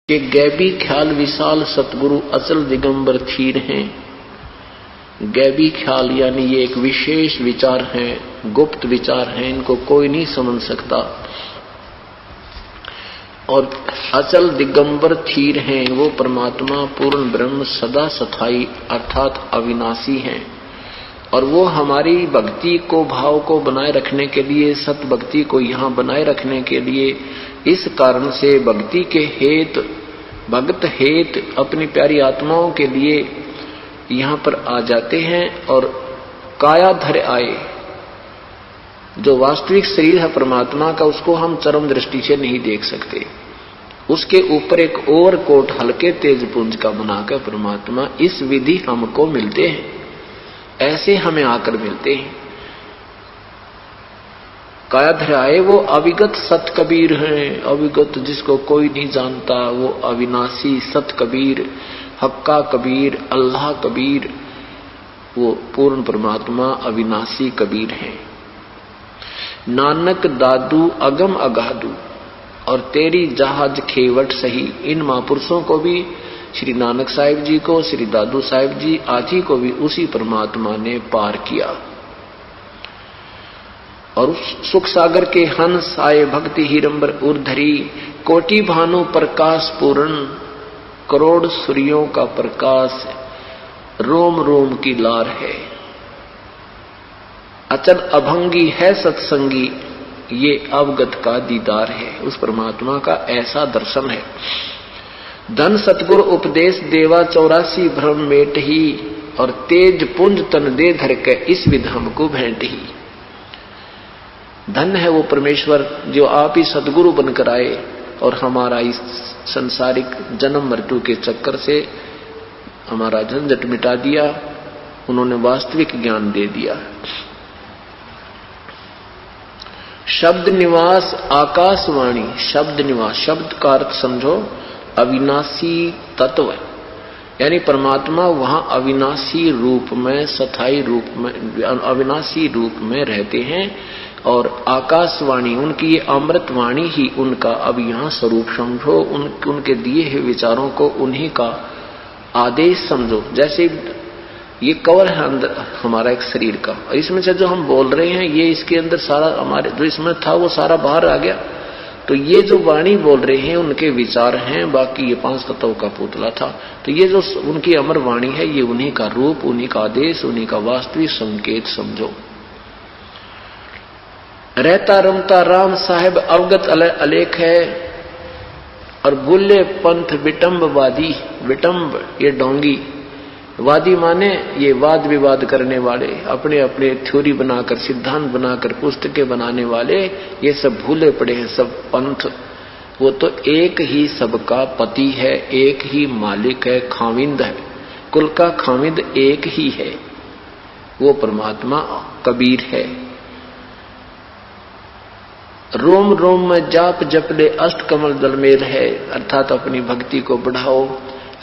कि गैबी ख्याल विशाल सतगुरु अचल दिगंबर थीर हैं। गैबी ख्याल यानी ये एक विशेष विचार है, गुप्त विचार है, इनको कोई नहीं समझ सकता। और अचल दिगंबर थीर हैं, वो परमात्मा पूर्ण ब्रह्म सदा सथाई अर्थात अविनाशी हैं। और वो हमारी भक्ति को, भाव को बनाए रखने के लिए, सत भक्ति को यहाँ बनाए रखने के लिए, इस कारण से भक्ति के हेत, भक्त हेत, अपनी प्यारी आत्माओं के लिए यहाँ पर आ जाते हैं। और कायाधर आए, जो वास्तविक शरीर है परमात्मा का, उसको हम चरम दृष्टि से नहीं देख सकते। उसके ऊपर एक और कोट हल्के तेज पुंज का बनाकर परमात्मा इस विधि हमको मिलते हैं, ऐसे हमें आकर मिलते हैं। कायाधर आए वो अविगत सत कबीर हैं, अविगत जिसको कोई नहीं जानता, वो अविनाशी सत कबीर, हक्का कबीर, अल्लाह कबीर, वो पूर्ण परमात्मा अविनाशी कबीर हैं। नानक दादू अगम अगाधू और तेरी जहाज खेवट सही। इन महापुरुषों को भी, श्री नानक साहिब जी को, श्री दादू साहिब जी आदि को भी उसी परमात्मा ने पार किया। और उस सुख सागर के हंस आए भक्ति हीरंबर उर्धरी। कोटि भानु प्रकाश पूर्ण, करोड़ सूर्यों का प्रकाश रोम रोम की लार है। अचल अभंगी है सत्संगी, ये अवगत का दीदार है। उस परमात्मा का ऐसा दर्शन है। धन सतगुरु उपदेश देवा 84 भ्रम मेट ही। और तेज पुंज तन दे धर के इस विध हमको भेंट ही। धन है वो परमेश्वर जो आप ही सदगुरु बनकर आए और हमारा इस संसारिक जन्म मृत्यु के चक्कर से हमारा झंझट मिटा दिया। उन्होंने वास्तविक ज्ञान दे दिया। शब्द निवास आकाशवाणी। शब्द निवास, शब्द का अर्थ समझो अविनाशी तत्व, यानी परमात्मा वहां अविनाशी रूप में, सथाई रूप में, अविनाशी रूप में रहते हैं। और आकाशवाणी उनकी ये अमृत वाणी ही उनका अब यहाँ स्वरूप समझो। उनके दिए हुए विचारों को उन्हीं का आदेश समझो। जैसे ये कवर है अंदर हमारा एक शरीर का, इसमें से जो हम बोल रहे हैं ये इसके अंदर सारा हमारे जो इसमें था वो सारा बाहर आ गया। तो ये जो वाणी बोल रहे हैं उनके विचार हैं, बाकी ये 5 तत्वों का पुतला था। तो ये जो उनकी अमर वाणी है ये उन्हीं का रूप, उन्हीं का आदेश, उन्हीं का वास्तविक संकेत समझो। रहता रमता राम साहेब अवगत अलेख है। और बुल्ले पंथ विटम्बवादी, विटम्ब ये डोंगी, वादी माने ये वाद विवाद करने वाले, अपने अपने थ्योरी बनाकर, सिद्धांत बनाकर पुस्तकें बनाने वाले, ये सब भूले पड़े हैं सब पंथ। वो तो एक ही सबका पति है, एक ही मालिक है, खाविंद है, कुल का खाविंद एक ही है, वो परमात्मा कबीर है। रोम रोम में जाप जप ले अष्ट कमल दलमेल है। अर्थात अपनी भक्ति को बढ़ाओ,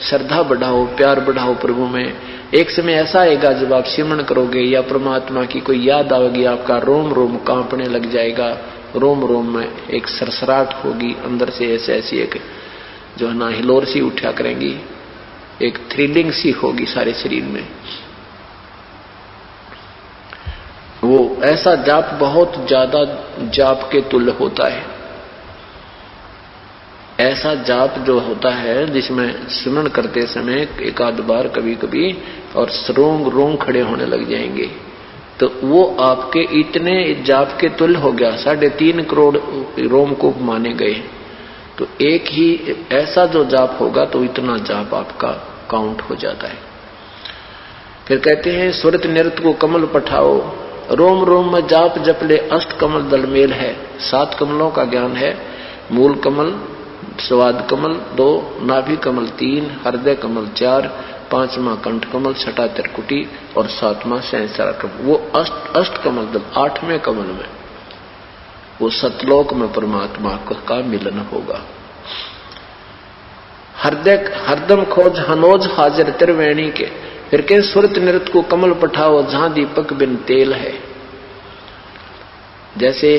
श्रद्धा बढ़ाओ, प्यार बढ़ाओ प्रभु में। एक समय ऐसा आएगा जब आप सिमरन करोगे या परमात्मा की कोई याद आएगी, आपका रोम रोम कांपने लग जाएगा। रोम रोम में एक सरसराहट होगी अंदर से, ऐसी एक जो है ना हिलोर सी उठा करेंगी, एक थ्रिलिंग सी होगी सारे शरीर में। वो ऐसा जाप बहुत ज्यादा जाप के तुल्य होता है। ऐसा जाप जो होता है जिसमें स्मरण करते समय एक आध बार कभी कभी और रोंग रोंग खड़े होने लग जाएंगे, तो वो आपके इतने जाप के तुल्य हो गया। 3.5 करोड़ रोमकूप माने गए। तो एक ही ऐसा जो जाप होगा तो इतना जाप आपका काउंट हो जाता है। फिर कहते हैं सुरत नृत्य को कमल पठाओ। रोम रोम में जाप जप ले अष्ट कमल दलमेल है। 7 कमलों का ज्ञान है। मूल कमल, स्वाद कमल 2, नाभि कमल 3, हृदय कमल 4, 5वां कंठ कमल, 6वां त्रिकुटी और 7वां सहस्रार कमल। वो अष्ट कमल दल 8वें कमल में वो सतलोक में परमात्मा का मिलन होगा। हृदय हरदम खोज हनोज हाजिर त्रिवेणी के। फिर के सुरत नृत्य को कमल पठाओ जहां दीपक बिन तेल है। जैसे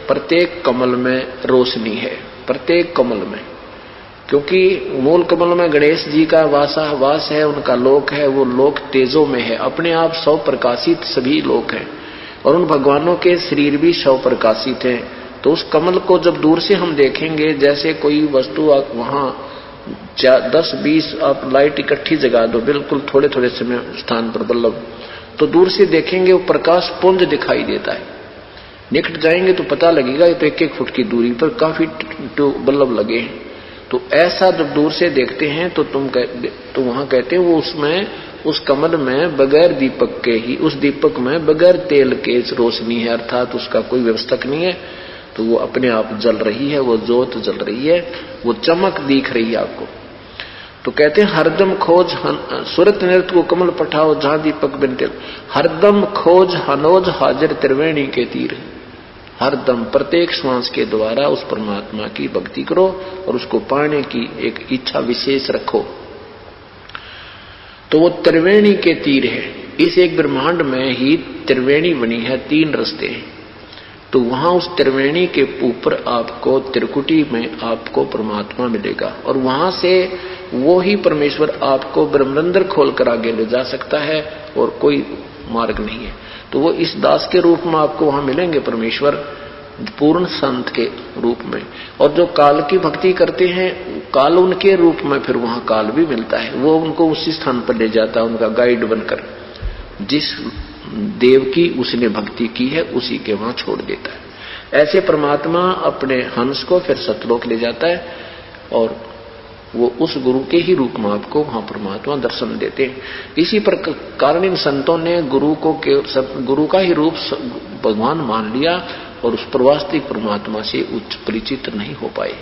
प्रत्येक कमल में रोशनी है, प्रत्येक कमल में, क्योंकि मूल कमल में गणेश जी का वास है, उनका लोक है, वो लोक तेजों में है, अपने आप सौ प्रकाशित सभी लोक हैं, और उन भगवानों के शरीर भी सौ प्रकाशित हैं। तो उस कमल को जब दूर से हम देखेंगे, जैसे कोई वस्तु आप वहां 10-20 आप लाइट इकट्ठी जगा दो बिल्कुल थोड़े थोड़े समय स्थान पर बल्लभ, तो दूर से देखेंगे वो प्रकाश पुंज दिखाई देता है। निकट जाएंगे तो पता लगेगा ये तो 1-1 फुट की दूरी पर काफी बल्लभ लगे हैं। तो ऐसा जब दूर से देखते हैं तो तो वहां कहते हैं वो उसमें उस कमल में बगैर दीपक के ही, उस दीपक में बगैर तेल के रोशनी है, अर्थात उसका कोई व्यवस्थक नहीं है, तो वो अपने आप जल रही है, वो ज्योत जल रही है, वो चमक दिख रही है आपको। तो कहते हैं हरदम खोज सुरत नृत्य को कमल पठाओ जहां दीपक बिन तेल, हरदम खोज हनोज हाजिर त्रिवेणी के तीर। हरदम प्रत्येक श्वास के द्वारा उस परमात्मा की भक्ति करो और उसको पाने की एक इच्छा विशेष रखो। तो वो त्रिवेणी के तीर है। इस एक ब्रह्मांड में ही त्रिवेणी बनी है, 3 रास्ते हैं। तो वहां उस त्रिवेणी के ऊपर आपको त्रिकुटी में आपको परमात्मा मिलेगा, और वहां से वो ही परमेश्वर आपको ब्रह्मरंध्र खोलकर आगे ले जा सकता है, और कोई मार्ग नहीं है। तो वो इस दास के रूप में आपको वहां मिलेंगे परमेश्वर, पूर्ण संत के रूप में। और जो काल की भक्ति करते हैं, काल उनके रूप में फिर वहां काल भी मिलता है, वो उनको उसी स्थान पर ले जाता है, उनका गाइड बनकर। जिस देव की उसने भक्ति की है उसी के वहां छोड़ देता है। ऐसे परमात्मा अपने हंस को फिर सतलोक ले जाता है, और वो उस गुरु के ही रूप में आपको वहां परमात्मा दर्शन देते हैं। इसी पर कारण इन संतों ने गुरु का ही रूप भगवान मान लिया, और उस पर वास्तविक परमात्मा से उच्च परिचित नहीं हो पाए।